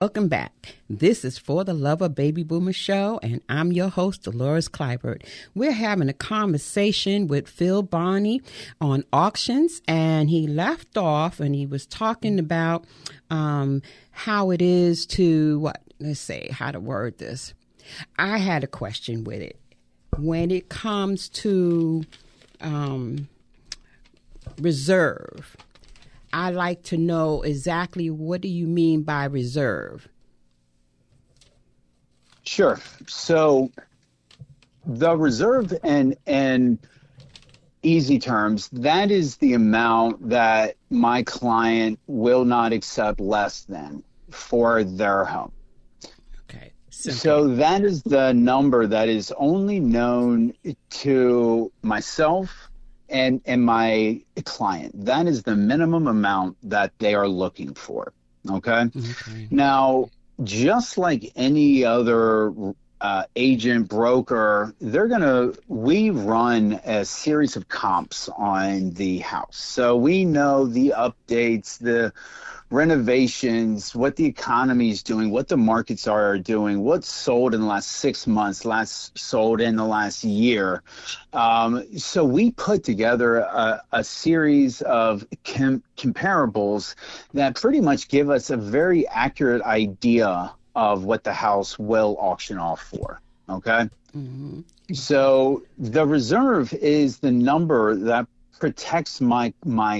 Welcome back. This is For the Love of Baby Boomer Show, and I'm your host, Dolores Clybert. We're having a conversation with Phil Barney on auctions, and he left off and he was talking about how it is to, let's say, how to word this. I had a question with it. When it comes to reserve, I like to know exactly what do you mean by reserve? Sure. So the reserve and easy terms, that is the amount that my client will not accept less than for their home. Okay. Simple. So that is the number that is only known to myself and my client. That is the minimum amount that they are looking for. Okay. Now, just like any other agent, broker, we run a series of comps on the house. So we know the updates, the renovations, what the economy is doing, what the markets are doing, what's sold in the last 6 months, last sold in the last year. So we put together a series of comparables that pretty much give us a very accurate idea of what the house will auction off for. Okay. Mm-hmm. So the reserve is the number that protects my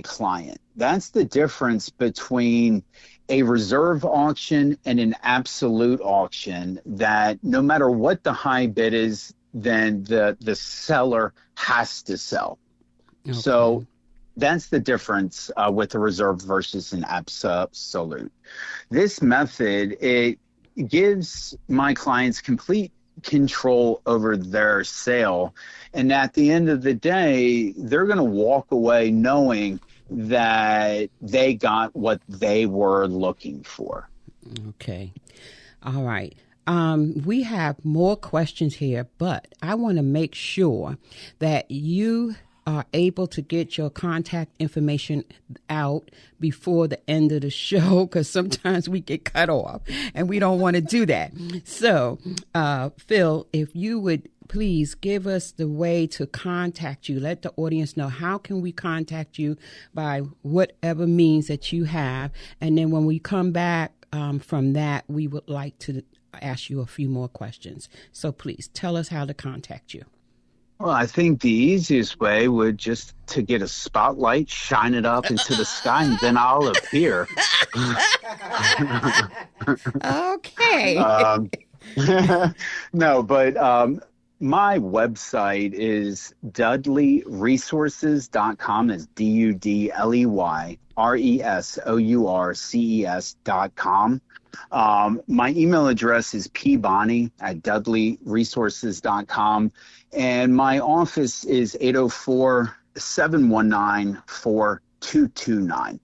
client. That's the difference between a reserve auction and an absolute auction, that no matter what the high bid is, then the seller has to sell. Okay. So that's the difference with a reserve versus an absolute. This method, it gives my clients complete control over their sale, and at the end of the day, they're going to walk away knowing that they got what they were looking for. Okay. All right. We have more questions here, but I want to make sure that you are able to get your contact information out before the end of the show, because sometimes we get cut off and we don't want to do that. So, Phil, if you would please give us the way to contact you. Let the audience know, how can we contact you by whatever means that you have. And then when we come back from that, we would like to ask you a few more questions. So please tell us how to contact you. Well, I think the easiest way would just to get a spotlight, shine it up into the sky, and then I'll appear. Okay. No, but my website is dudleyresources.com. That's DUDLEYRESOURCES.com. My email address is pbonnie@dudleyresources.com. And my office is 804-719-4229.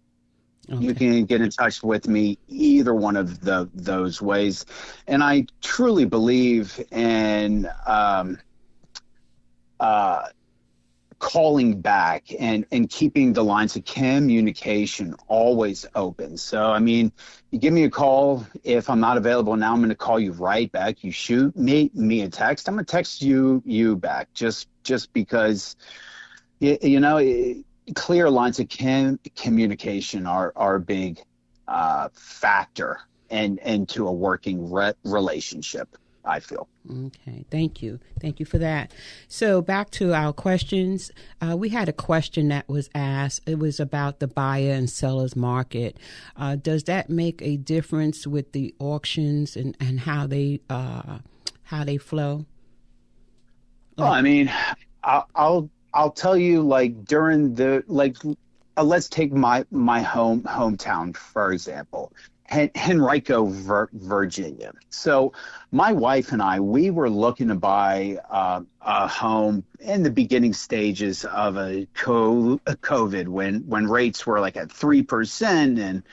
Okay. You can get in touch with me either one of those ways. And I truly believe in calling back and keeping the lines of communication always open. So, I mean, you give me a call. If I'm not available now, I'm going to call you right back. You shoot me a text, I'm going to text you back, just because, clear lines of communication are a big factor into a working relationship, I feel. Okay, thank you. Thank you for that. So back to our questions. We had a question that was asked. It was about the buyer and seller's market. Does that make a difference with the auctions and how they flow? Well, I mean, I'll tell you, like, during the, let's take my hometown, for example. Henrico, Virginia. So my wife and I, we were looking to buy a home in the beginning stages of a COVID when rates were like at 3% and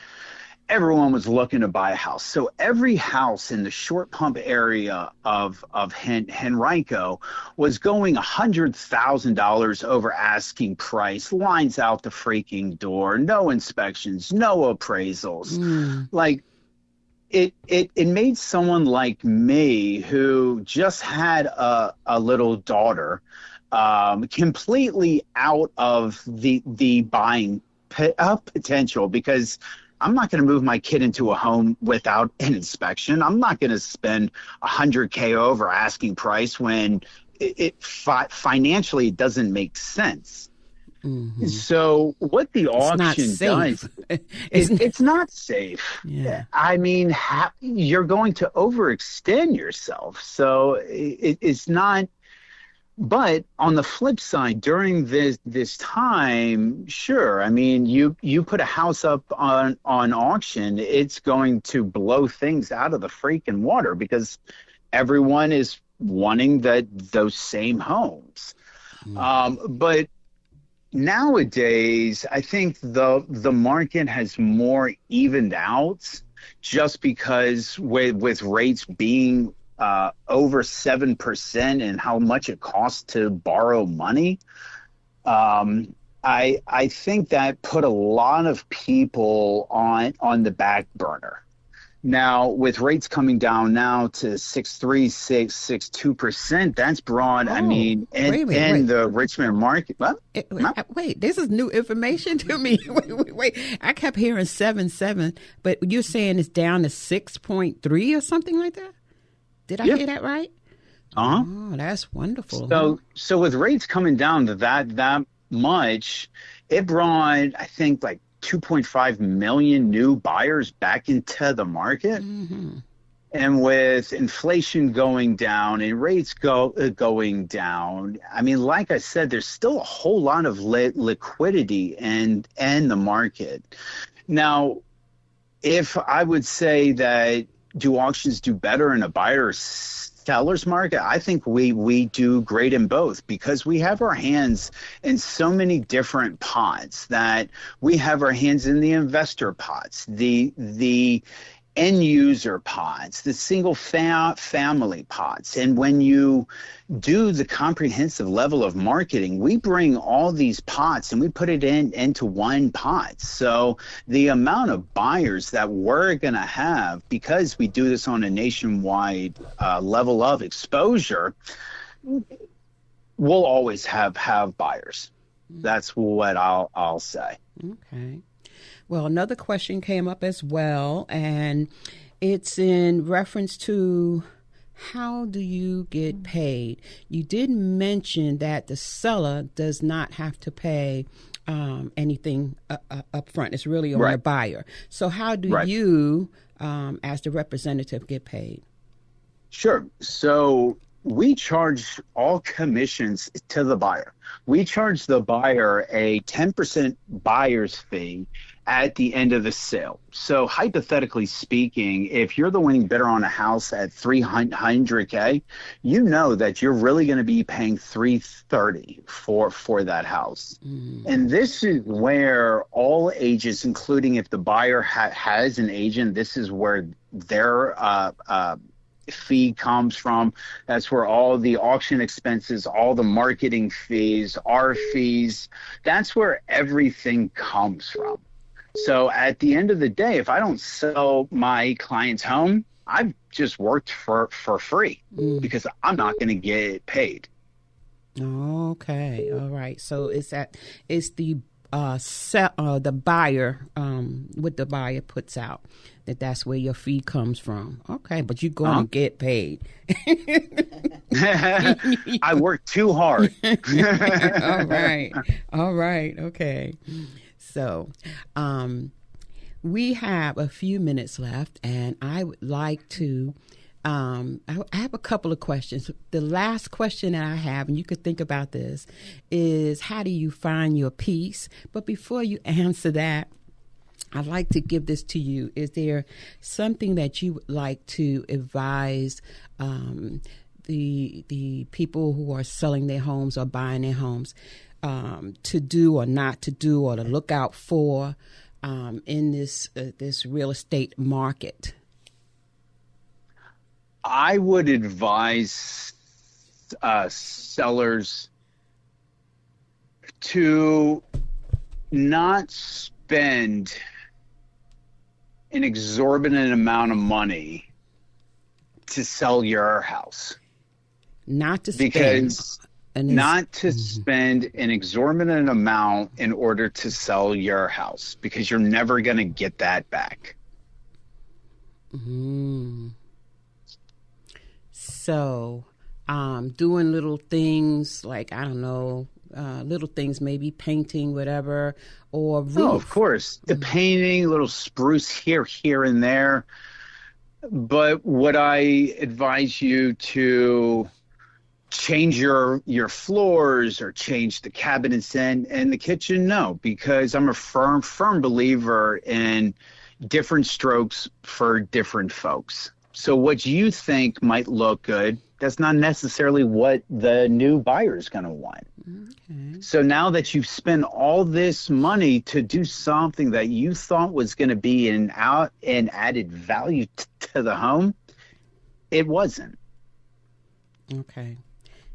everyone was looking to buy a house. So every house in the Short Pump area of Henrico was going $100,000 over asking price, lines out the freaking door, no inspections, no appraisals. Like, it made someone like me who just had a little daughter completely out of the buying potential, because I'm not going to move my kid into a home without an inspection. I'm not going to spend $100K over asking price when financially it doesn't make sense. Mm-hmm. So what the It's not auction safe. does, it's not safe. Yeah. I mean, you're going to overextend yourself. So it's not. But on the flip side, during this time, sure. I mean, you put a house up on auction, it's going to blow things out of the freaking water, because everyone is wanting those same homes. But nowadays, I think the market has more evened out, just because with rates being over 7% and how much it costs to borrow money. I think that put a lot of people on the back burner. Now, with rates coming down now to 6.3, 6.2%, that's broad. I mean, in the Richmond market. What? Wait, this is new information to me. Wait. I kept hearing 7.7, but you're saying it's down to 6.3 or something like that? Did I hear that right? Uh-huh. Oh, that's wonderful. So with rates coming down to that much, it brought, I think, like 2.5 million new buyers back into the market. Mm-hmm. And with inflation going down and rates going down, I mean, like I said, there's still a whole lot of liquidity in the market. Now, if I would say that, do auctions do better in a buyer or seller's market? I think we do great in both, because we have our hands in so many different pots. That we have our hands in the investor pots, the end user pots, the single family pots. And when you do the comprehensive level of marketing, we bring all these pots and we put it into one pot. So the amount of buyers that we're going to have, because we do this on a nationwide level of exposure, we'll always have buyers. That's what I'll say. Okay. Well, another question came up as well, and it's in reference to how do you get paid? You did mention that the seller does not have to pay anything up front. It's really on the buyer. So how do you, as the representative, get paid? Sure. So we charge all commissions to the buyer. We charge the buyer a 10% buyer's fee at the end of the sale. So hypothetically speaking, if you're the winning bidder on a house at $300K, you know that you're really going to be paying $330 for that house. Mm-hmm. And this is where all agents, including if the buyer has an agent, this is where their fee comes from. That's where all the auction expenses, all the marketing fees, our fees, that's where everything comes from. So at the end of the day, if I don't sell my client's home, I've just worked for free, because I'm not going to get paid. Okay. All right. So it's the buyer, what the buyer puts out, that's where your fee comes from. Okay, but you're going to get paid. I work too hard. All right. Okay. So, we have a few minutes left, and I would like to, I have a couple of questions. The last question that I have, and you could think about this, is how do you find your peace? But before you answer that, I'd like to give this to you. Is there something that you would like to advise the people who are selling their homes or buying their homes to do or not to do, or to look out for in this real estate market? I would advise sellers to not spend an exorbitant amount of money to sell your house. Not to spend. Because not to spend an exorbitant amount in order to sell your house, because you're never going to get that back. So, doing little things like, I don't know, little things, maybe painting, whatever, or roof. Oh, of course. The painting, little spruce here and there. But would I advise you to change your floors or change the cabinets in the kitchen? No, because I'm a firm believer in different strokes for different folks. So what you think might look good, that's not necessarily what the new buyer is going to want. Okay. So now that you've spent all this money to do something that you thought was going to be an added value to the home, it wasn't. Okay.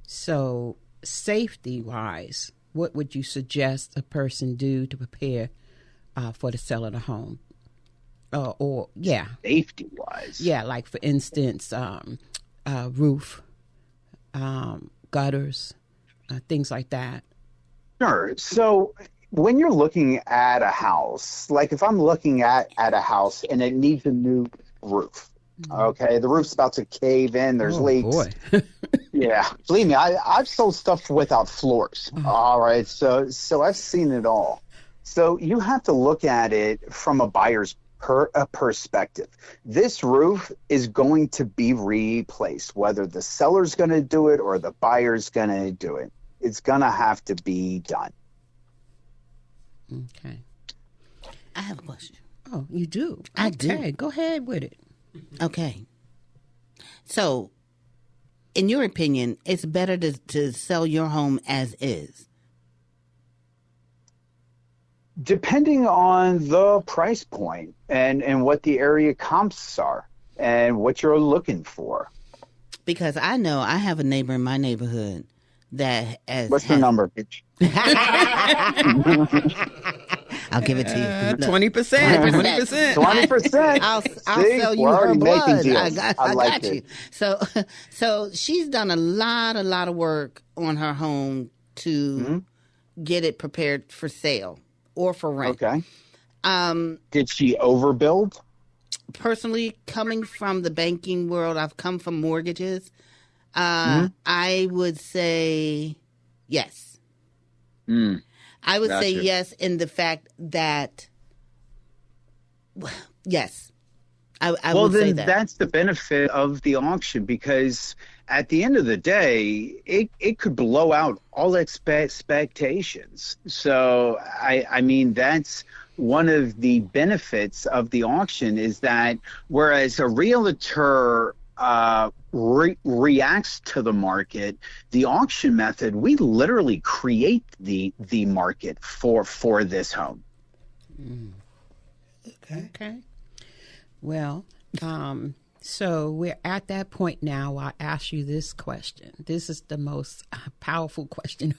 So safety-wise, what would you suggest a person do to prepare for the sale of the home? Safety-wise? Yeah, like for instance, roof, gutters, things like that. Sure. So when you're looking at a house, like if I'm looking at a house and it needs a new roof, okay, the roof's about to cave in, there's leaks. Boy. Yeah, believe me, I've sold stuff without floors. All right, so I've seen it all. So you have to look at it from a buyer's perspective. This roof is going to be replaced, whether the seller's going to do it or the buyer's going to do it. It's going to have to be done. Okay. I have a question. Oh, you do? I do. Okay, go ahead with it. Okay. So, in your opinion, it's better to sell your home as is? Depending on the price point and what the area comps are and what you're looking for. Because I know I have a neighbor in my neighborhood that What's the number, bitch? I'll give it to you. 20%. 20%. 20%. I'll sell you her blood. I got you. So she's done a lot of work on her home to get it prepared for sale or for rent. Okay. Did she overbuild? Personally, coming from the banking world, I've come from mortgages. I would say yes. I would say yes in the fact that, yes, I would say that. Well, then that's the benefit of the auction, because at the end of the day, it could blow out all expectations. So, I mean, that's one of the benefits of the auction, is that whereas a realtor reacts to the market, the auction method, we literally create the market for this home. Okay. Well, so we're at that point now. I ask you this question. This is the most powerful question.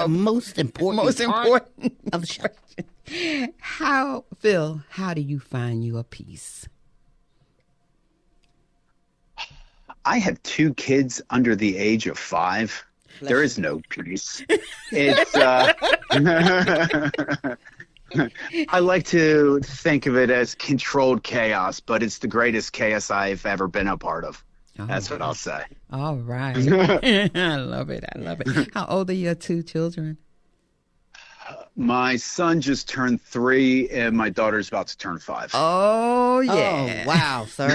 Most important of the show. Phil, how do you find your peace? I have 2 kids under the age of 5. There is no peace. It's I like to think of it as controlled chaos, but it's the greatest chaos I've ever been a part of. That's what I'll say. All right. I love it. How old are your 2 children? My son just turned 3, and my daughter's about to turn 5. Oh, yeah. Oh, wow, sir.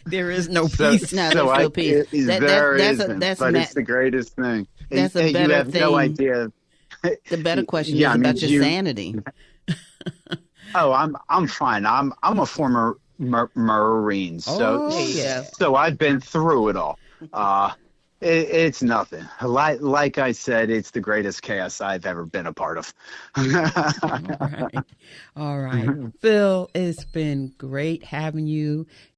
There is no peace. No, there's no peace. But it's the greatest thing. That's a better you have thing. No idea. The better question is about your sanity. Oh, I'm fine. I'm a former Marine, so I've been through it all. It's nothing. Like I said, it's the greatest chaos I've ever been a part of. All right. Phil, it's been great having you.